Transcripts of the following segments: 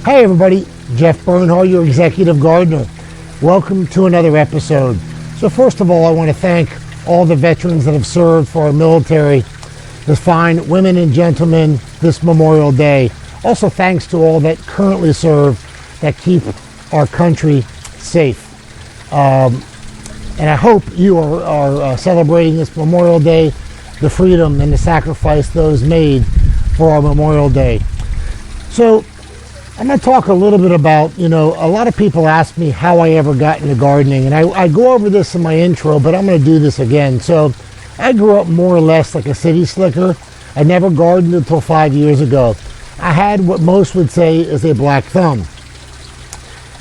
Hey everybody, Jeff Bernhardt, your executive gardener. Welcome to another episode. So first of all, I want to thank all the veterans that have served for our military, the fine women and gentlemen this Memorial Day. Also thanks to all that currently serve that keep our country safe. And I hope you are celebrating this Memorial Day, the freedom and the sacrifice those made for our Memorial Day. So I'm going to talk a little bit about, a lot of people ask me how I ever got into gardening, and I go over this in my intro, but I'm going to do this again. So I grew up more or less like a city slicker. I never gardened until 5 years ago. I had what most would say is a black thumb.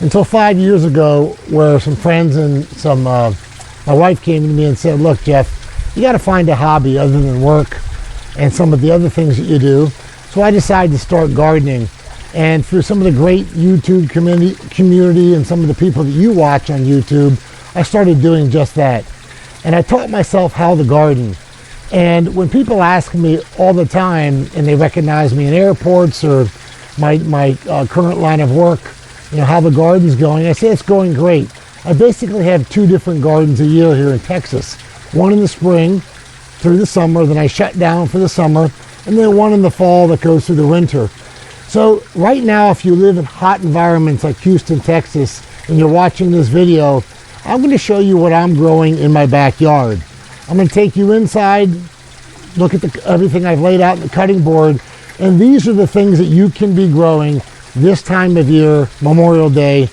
Until 5 years ago, where some friends and my wife came to me and said, look, Jeff, you got to find a hobby other than work and some of the other things that you do. So I decided to start gardening. And through some of the great YouTube community and some of the people that you watch on YouTube, I started doing just that. And I taught myself how to garden. And when people ask me all the time, and they recognize me in airports or my current line of work, how the garden's going, I say it's going great. I basically have 2 different gardens a year here in Texas. One in the spring through the summer, then I shut down for the summer, and then one in the fall that goes through the winter. So right now, if you live in hot environments like Houston, Texas, and you're watching this video, I'm going to show you what I'm growing in my backyard. I'm going to take you inside, look at everything I've laid out in the cutting board, and these are the things that you can be growing this time of year, Memorial Day,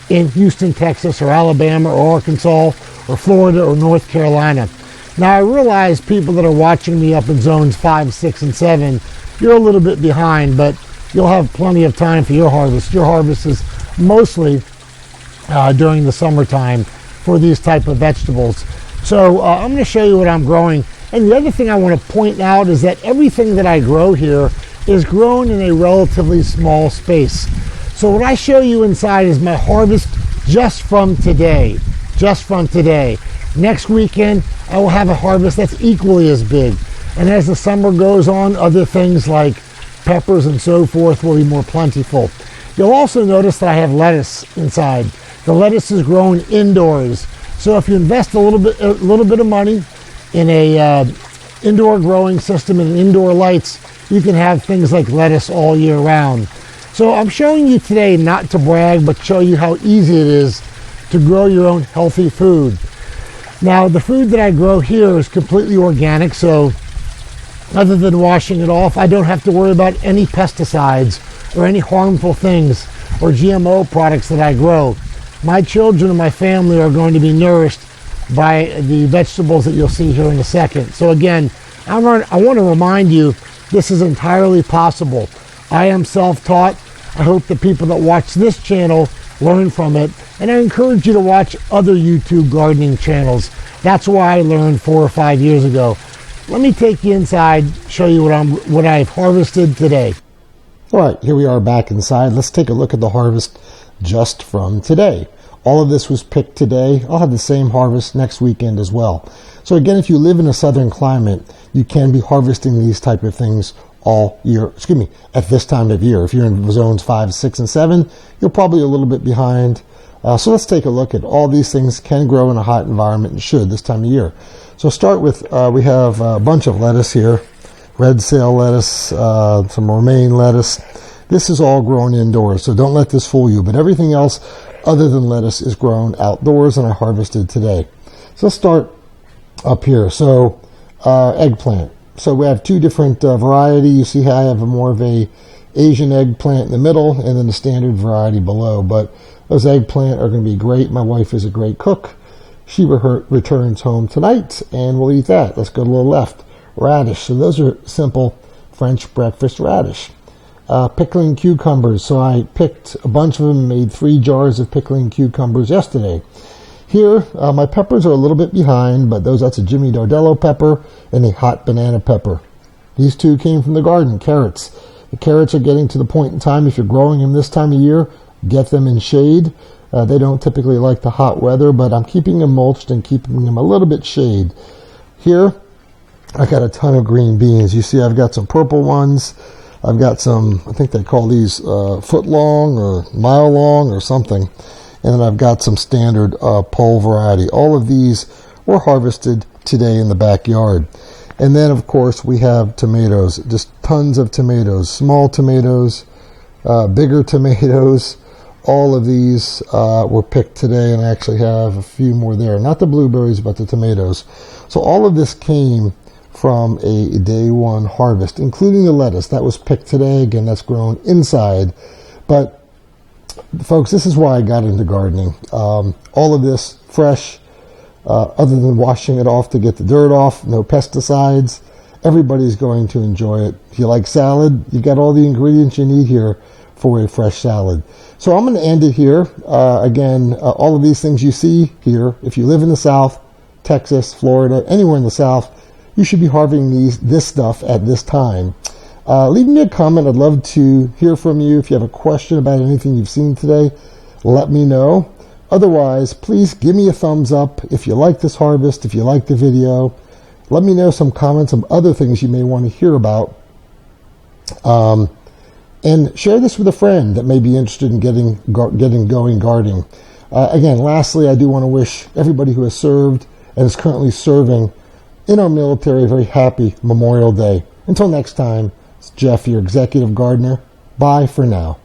in Houston, Texas, or Alabama, or Arkansas, or Florida, or North Carolina. Now, I realize people that are watching me up in zones 5, 6, and 7, you're a little bit behind, but you'll have plenty of time for your harvest. Your harvest is mostly during the summertime for these type of vegetables. So I'm going to show you what I'm growing. And the other thing I want to point out is that everything that I grow here is grown in a relatively small space. So what I show you inside is my harvest just from today. Just from today. Next weekend, I will have a harvest that's equally as big. And as the summer goes on, other things like peppers and so forth will be more plentiful. You'll also notice that I have lettuce inside. The lettuce is grown indoors. So if you invest a little bit of money in a indoor growing system and indoor lights, you can have things like lettuce all year round. So I'm showing you today not to brag, but show you how easy it is to grow your own healthy food. Now, the food that I grow here is completely organic, so other than washing it off, I don't have to worry about any pesticides or any harmful things or GMO products that I grow. My children and my family are going to be nourished by the vegetables that you'll see here in a second. So again, I want to remind you, this is entirely possible. I am self-taught. I hope the people that watch this channel learn from it, and I encourage you to watch other YouTube gardening channels. That's why I learned 4 or 5 years ago. Let me take you inside, show you what I've harvested today. All right, here we are back inside. Let's take a look at the harvest just from today. All of this was picked today. I'll have the same harvest next weekend as well. So again, if you live in a southern climate, you can be harvesting these type of things all year, at this time of year. If you're in zones 5, 6, and 7, you're probably a little bit behind. So let's take a look at all these things can grow in a hot environment and should this time of year. So start with, we have a bunch of lettuce here, red sail lettuce, some romaine lettuce. This is all grown indoors, so don't let this fool you. But everything else other than lettuce is grown outdoors and I harvested today. So let's start up here. So eggplant. So we have 2 different variety. You see how I have more of a Asian eggplant in the middle and then the standard variety below. But those eggplant are going to be great. My wife is a great cook. She returns home tonight, and we'll eat that. Let's go to the left. Radish. So those are simple French breakfast radish. Pickling cucumbers. So I picked a bunch of them and made 3 jars of pickling cucumbers yesterday. Here, my peppers are a little bit behind, but that's a Jimmy Dardello pepper and a hot banana pepper. These 2 came from the garden. Carrots. The carrots are getting to the point in time, if you're growing them this time of year, get them in shade. They don't typically like the hot weather, but I'm keeping them mulched and keeping them a little bit shade. Here, I got a ton of green beans. You see I've got some purple ones. I've got some, I think they call these foot long or mile long or something. And then I've got some standard pole variety. All of these were harvested today in the backyard. And then, of course, we have tomatoes, just tons of tomatoes, small tomatoes, bigger tomatoes. All of these were picked today, and I actually have a few more there. Not the blueberries, but the tomatoes. So all of this came from a day one harvest, including the lettuce. That was picked today. Again, that's grown inside. But, folks, this is why I got into gardening. All of this fresh, other than washing it off to get the dirt off, no pesticides. Everybody's going to enjoy it. If you like salad, you've got all the ingredients you need here for a fresh salad. So I'm going to end it here. Again, all of these things you see here, if you live in the South, Texas, Florida, anywhere in the South, you should be harvesting this stuff at this time. Leave me a comment. I'd love to hear from you. If you have a question about anything you've seen today, let me know. Otherwise, please give me a thumbs up if you like this harvest, if you like the video. Let me know some comments, some other things you may want to hear about. And share this with a friend that may be interested in getting going gardening. Again, lastly, I do want to wish everybody who has served and is currently serving in our military a very happy Memorial Day. Until next time, it's Jeff, your executive gardener. Bye for now.